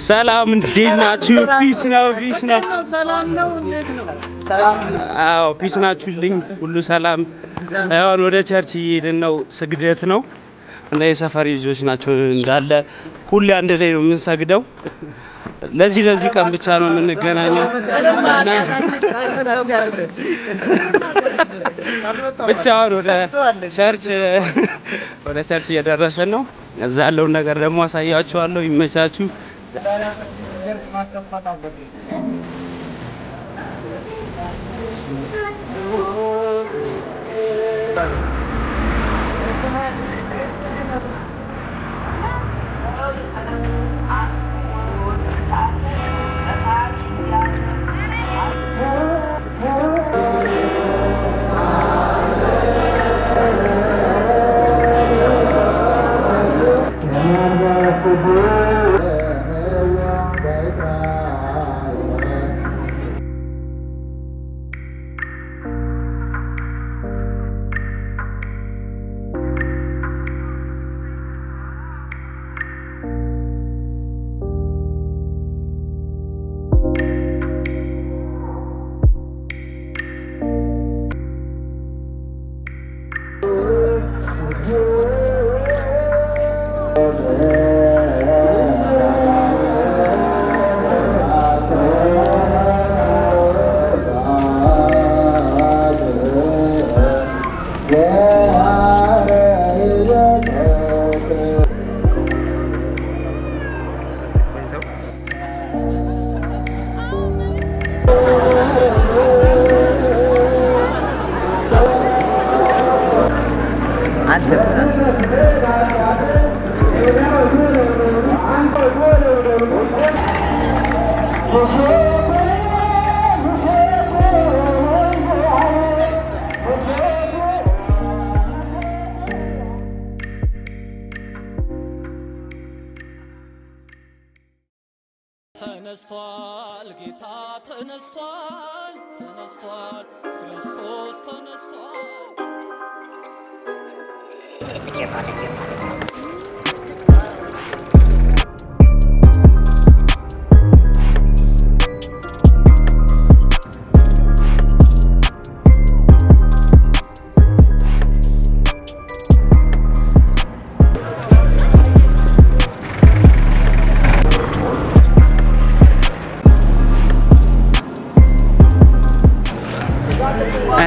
ሰላም እንዴት ናችሁ? ፒስ ነው ሰላም ነው እንዴት ነው? ሰላም አዎ ፒስ ናችሁልኝ? ሁሉ ሰላም። አሁን ወደ ቸርች እየሄድን ነው፣ ስግደት ነው እና የሰፈሪ ልጆች ናቸው እንዳለ ሁሌ አንድ ላይ ነው የምንሰግደው። ለዚህ ቀን ብቻ ነው የምንገናኘው ብቻ ወደ ቸርች እየደረሰን ነው። እዛ ያለውን ነገር ደግሞ አሳያችኋለሁ። ይመቻችሁ። ተነስቷል ጌታ ተነስቷል ክርስቶስ ተነስቷል።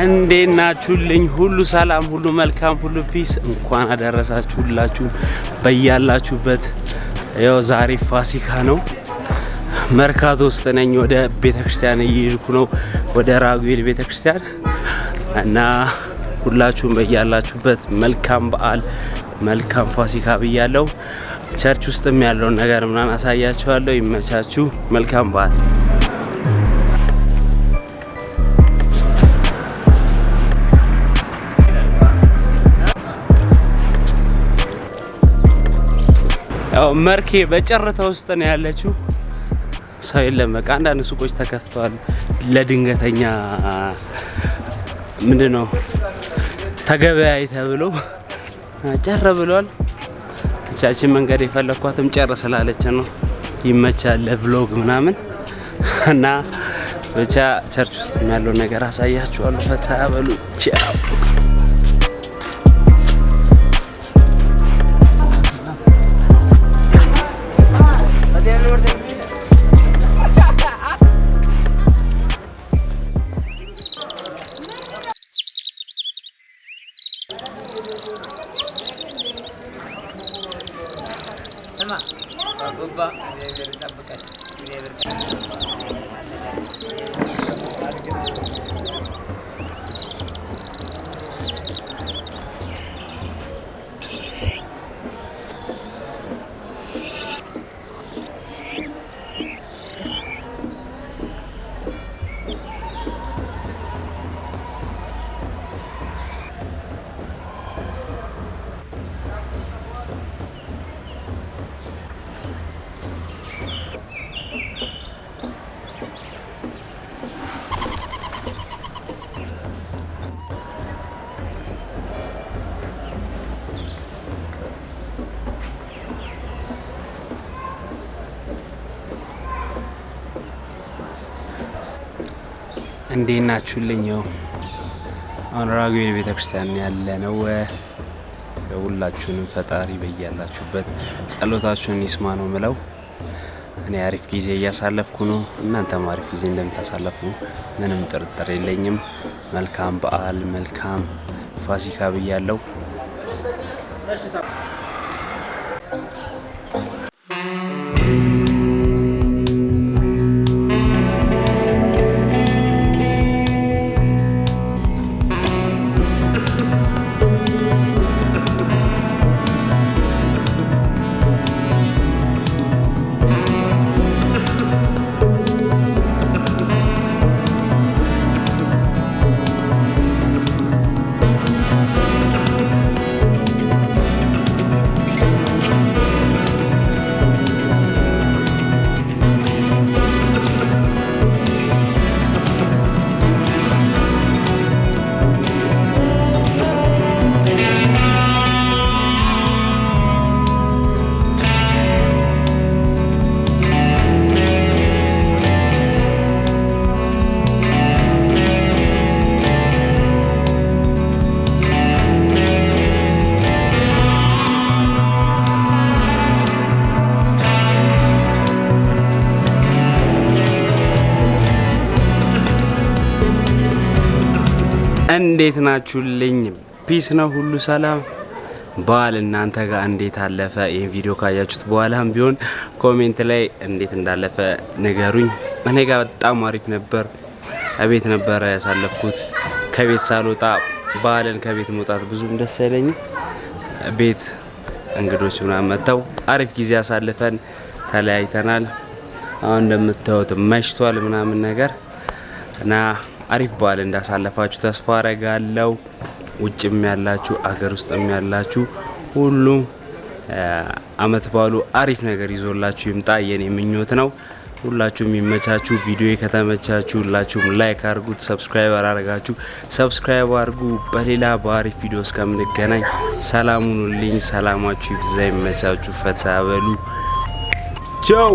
እንዴት ናችሁልኝ? ሁሉ ሰላም፣ ሁሉ መልካም፣ ሁሉ ፒስ። እንኳን አደረሳችሁላችሁ በያላችሁበት። ያው ዛሬ ፋሲካ ነው። መርካቶ ውስጥ ነኝ። ወደ ቤተክርስቲያን እየሄድኩ ነው፣ ወደ ራጉኤል ቤተክርስቲያን እና ሁላችሁም በያላችሁበት መልካም በዓል፣ መልካም ፋሲካ ብያለሁ። ቸርች ውስጥም ያለውን ነገር ምናምን አሳያችኋለሁ። ይመቻችሁ። መልካም በዓል። ያው መርኬ በጨረታ ውስጥ ነው ያለችው። ሰው የለም። በቃ አንዳንድ ሱቆች ተከፍተዋል ለድንገተኛ ምንድነው ተገበያይ ተብሎ ጨረ ብሏል። እቻችን መንገድ የፈለኳትም ጨረ ስላለች ነው። ይመቻል ለቭሎግ ምናምን እና ብቻ ቸርች ውስጥ ያለው ነገር አሳያችኋለሁ። ፈታ በሉ። ቻው። እንዴት ናችሁልኝ? አሁን ራጉኤል ቤተክርስቲያን ያለ ነው። ሁላችሁንም ፈጣሪ በያላችሁበት ጸሎታችሁን ይስማ ነው ምለው። እኔ አሪፍ ጊዜ እያሳለፍኩ ነው። እናንተም አሪፍ ጊዜ እንደምታሳልፉ ምንም ጥርጥር የለኝም። መልካም በዓል፣ መልካም ፋሲካ ብያለሁ። እንዴት ናችሁልኝ? ፒስ ነው፣ ሁሉ ሰላም። በዓል እናንተ ጋር እንዴት አለፈ? ይሄን ቪዲዮ ካያችሁት በኋላም ቢሆን ኮሜንት ላይ እንዴት እንዳለፈ ንገሩኝ። እኔ ጋር በጣም አሪፍ ነበር። ከቤት ነበረ ያሳለፍኩት። ከቤት ሳልወጣ በዓልን ከቤት መውጣት ብዙም ደስ አይለኝም። ቤት እንግዶች ምናምን መጥተው አሪፍ ጊዜ አሳልፈን ተለያይተናል። አሁን እንደምታዩት መሽቷል ምናምን ነገር እና አሪፍ በዓል እንዳሳለፋችሁ ተስፋ አረጋለሁ። ውጭም ያላችሁ አገር ውስጥም ያላችሁ ሁሉ አመት በዓሉ አሪፍ ነገር ይዞላችሁ ይምጣ የኔ ምኞት ነው። ሁላችሁም ይመቻችሁ። ቪዲዮ ከተመቻችሁ ሁላችሁም ላይክ አድርጉት፣ ሰብስክራይብ አድርጋችሁ ሰብስክራይብ አድርጉ። በሌላ በአሪፍ ቪዲዮ እስከምንገናኝ ሰላም ሁኑልኝ። ሰላማችሁ ይብዛ፣ ይመቻችሁ፣ ፈታ በሉ። ቻው።